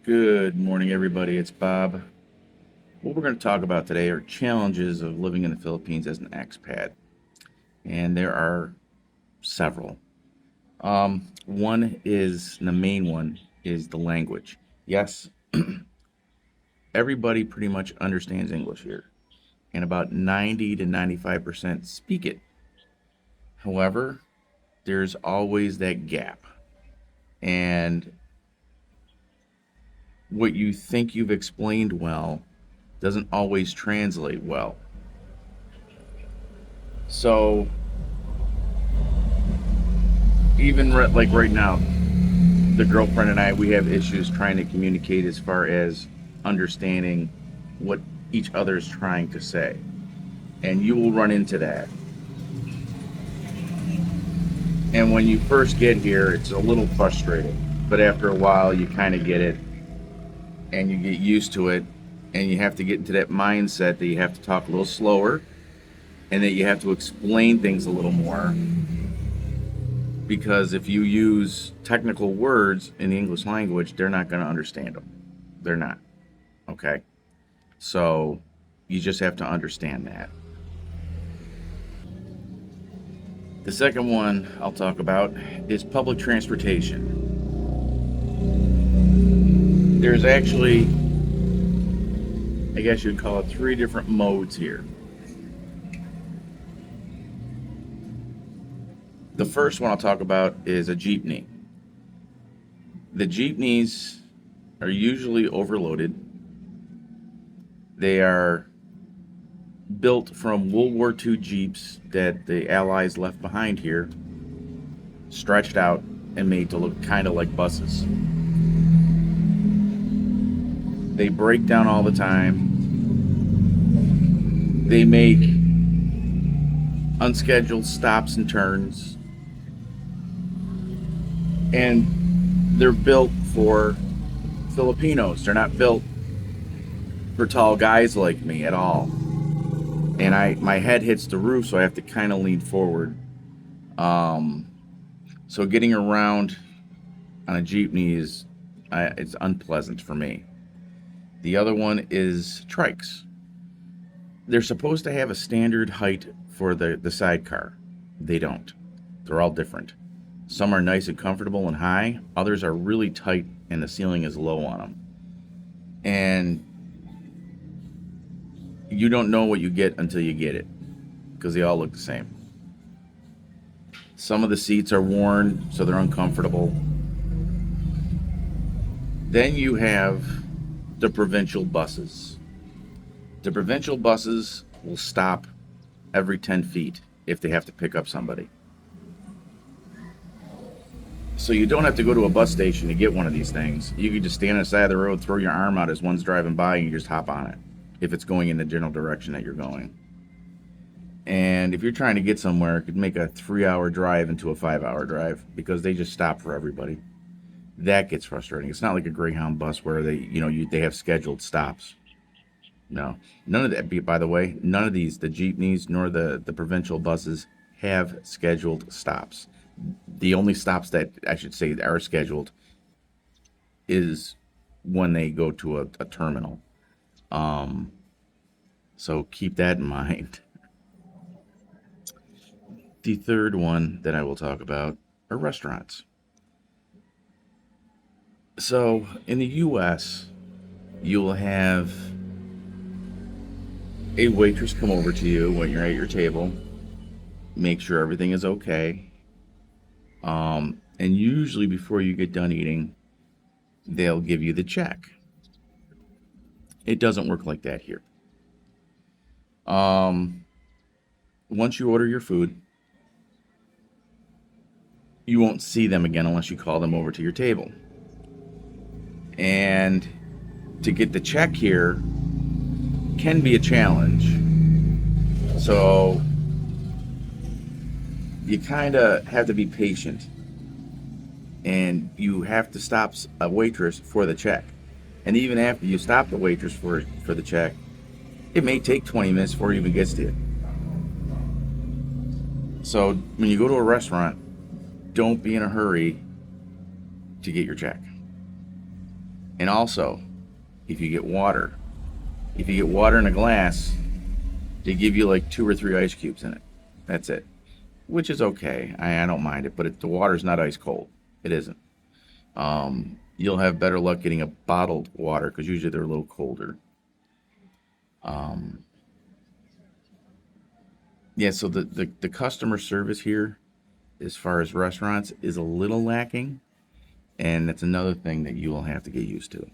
Good morning, everybody. It's Bob. What we're going to talk about today are challenges of living in the Philippines as an expat, and there are several. One is the main one is the language. Yes, everybody pretty much understands English here, and about 90 to 95% speak it. However, there's always that gap, and what you think you've explained well doesn't always translate well. So even like right now, the girlfriend and I, we have issues trying to communicate as far as understanding what each other is trying to say. And you will run into that. And when you first get here, it's a little frustrating. But after a while, you kind of get it and you get used to it. And you have to get into that mindset that you have to talk a little slower and that you have to explain things a little more, because if you use technical words in the English language, they're not going to understand them. They're not. Okay? So you just have to understand that. The second one I'll talk about is public transportation. There's actually, I guess you'd call it, three different modes here. The first one I'll talk about is a jeepney. The jeepneys are usually overloaded. They are built from World War II Jeeps that the Allies left behind here, stretched out and made to look kind of like buses. They break down all the time. They make unscheduled stops and turns. And they're built for Filipinos. They're not built for tall guys like me at all. And my head hits the roof, so I have to kind of lean forward. So getting around on a jeepney it's unpleasant for me. The other one is trikes. They're supposed to have a standard height for the sidecar. They don't. They're all different. Some are nice and comfortable and high. Others are really tight and the ceiling is low on them. And you don't know what you get until you get it, because they all look the same. Some of the seats are worn, so they're uncomfortable. Then you have the provincial buses. The provincial buses will stop every 10 feet if they have to pick up somebody. So you don't have to go to a bus station to get one of these things. You can just stand on the side of the road, throw your arm out as one's driving by, and you just hop on it if it's going in the general direction that you're going. And if you're trying to get somewhere, it could make a 3-hour drive into a 5-hour drive, because they just stop for everybody. That gets frustrating. It's not like a Greyhound bus where they have scheduled stops. No, none of that. By the way, none of these, the jeepneys nor the provincial buses, have scheduled stops. The only stops that I should say are scheduled is when they go to a terminal. So keep that in mind. The third one that I will talk about are restaurants. So in the US, you'll have a waitress come over to you when you're at your table, make sure everything is okay. And usually before you get done eating, they'll give you the check. It doesn't work like that here. Once you order your food, you won't see them again unless you call them over to your table. And to get the check here can be a challenge. So you kind of have to be patient, and you have to stop a waitress for the check. And even after you stop the waitress for the check, it may take 20 minutes before it even gets to you. So when you go to a restaurant, don't be in a hurry to get your check. And also, if you get water in a glass, they give you like 2 or 3 ice cubes in it. That's it, which is okay. I don't mind it, but the water's not ice cold. It isn't. You'll have better luck getting a bottled water because usually they're a little colder. Yeah, so the customer service here, as far as restaurants, is a little lacking, and that's another thing that you will have to get used to.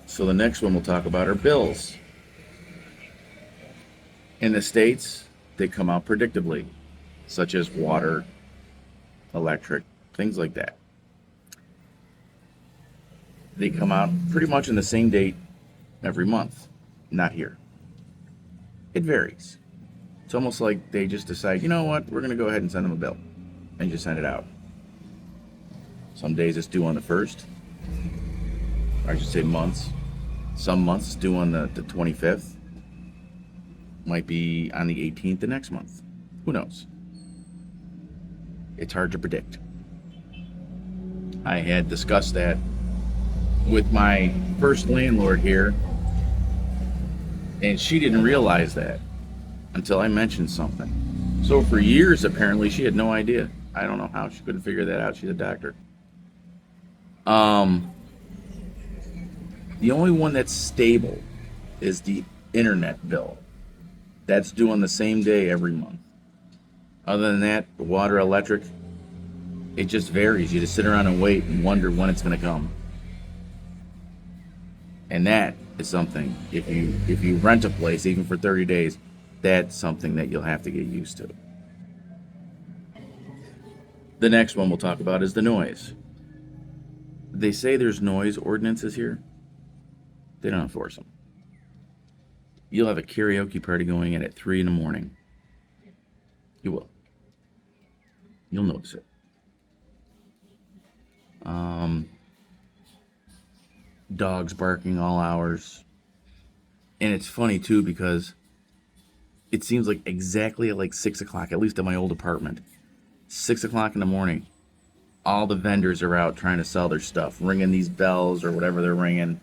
So the next one we'll talk about are bills. In the States, they come out predictably, such as water, electric, things like that. They come out pretty much in the same date every month. Not here. It varies. It's almost like they just decide, you know what, we're going to go ahead and send them a bill and just send it out. Some days it's due on the 1st, or I should say months. Some months it's due on the 25th. Might be on the 18th the next month. Who knows? It's hard to predict. I had discussed that with my first landlord here, and she didn't realize that until I mentioned something. So for years, apparently, she had no idea. I don't know how she couldn't figure that out. She's a doctor. The only one that's stable is the internet bill. That's due on the same day every month. Other than that, water, electric, it just varies. You just sit around and wait and wonder when it's going to come. And that is something, if you rent a place, even for 30 days, that's something that you'll have to get used to. The next one we'll talk about is the noise. They say there's noise ordinances here. They don't enforce them. You'll have a karaoke party going in at 3 in the morning. You will. You'll notice it. Dogs barking all hours. And it's funny too because it seems like exactly at like 6 o'clock, at least at my old apartment, 6 o'clock in the morning, all the vendors are out trying to sell their stuff, ringing these bells or whatever they're ringing,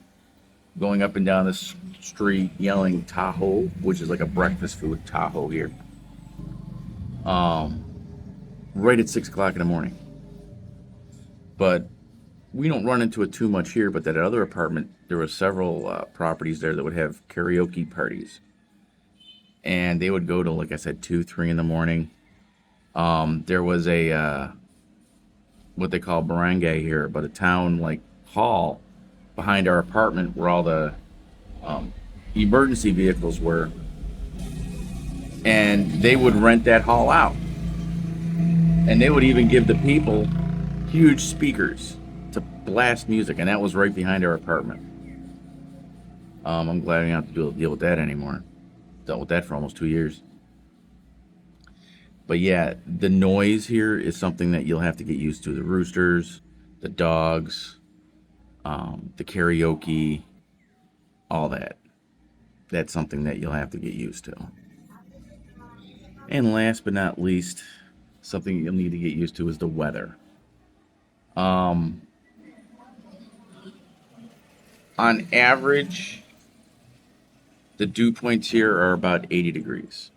going up and down the street yelling Tahoe, which is like a breakfast food, Tahoe here. Right at 6 o'clock in the morning. But we don't run into it too much here, but that other apartment, there were several properties there that would have karaoke parties. And they would go to, like I said, 2, 3 in the morning. There was a, what they call barangay here, but a town like hall behind our apartment where all the emergency vehicles were. And they would rent that hall out. And they would even give the people huge speakers to blast music, and that was right behind our apartment. I'm glad I don't have to deal with that anymore. Dealt with that for almost 2 years. But yeah, the noise here is something that you'll have to get used to. The roosters, the dogs, the karaoke, all that. That's something that you'll have to get used to. And last but not least, something you'll need to get used to is the weather. On average, the dew points here are about 80 degrees.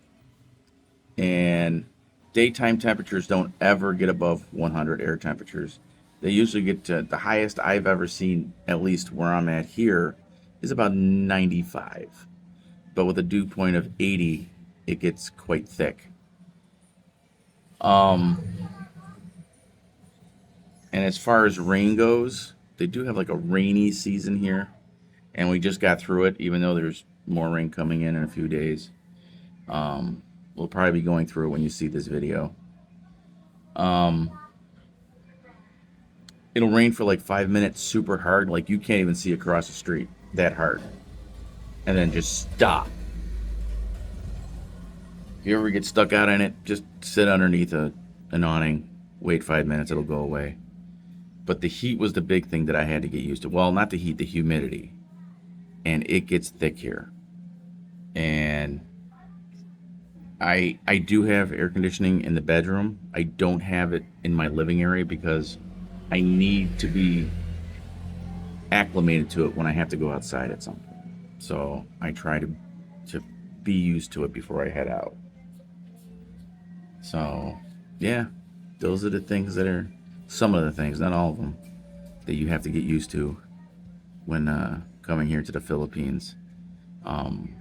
And daytime temperatures don't ever get above 100 air temperatures. They usually get to the highest I've ever seen, at least where I'm at here, is about 95. But with a dew point of 80, it gets quite thick. And as far as rain goes, they do have like a rainy season here. And we just got through it, even though there's more rain coming in a few days. We'll probably be going through it when you see this video. It'll rain for like 5 minutes super hard, like you can't even see across the street, that hard. And then just stop. If you ever get stuck out in it, just sit underneath an awning, wait 5 minutes, it'll go away. But the heat was the big thing that I had to get used to. Well, not the heat, the humidity. And it gets thick here. And I do have air conditioning in the bedroom. I don't have it in my living area because I need to be acclimated to it when I have to go outside at some point. So I try to be used to it before I head out. So yeah, those are the things that are some of the things, not all of them, that you have to get used to when coming here to the Philippines. Um,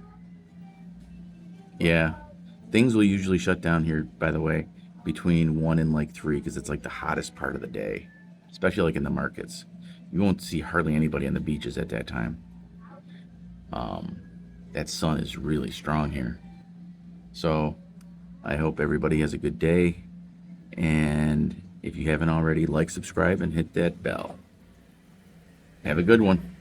yeah, things will usually shut down here, by the way, between 1 and like 3 because it's like the hottest part of the day, especially like in the markets. You won't see hardly anybody on the beaches at that time. Um, that sun is really strong here. So I hope everybody has a good day. And if you haven't already, like, subscribe, and hit that bell. Have a good one.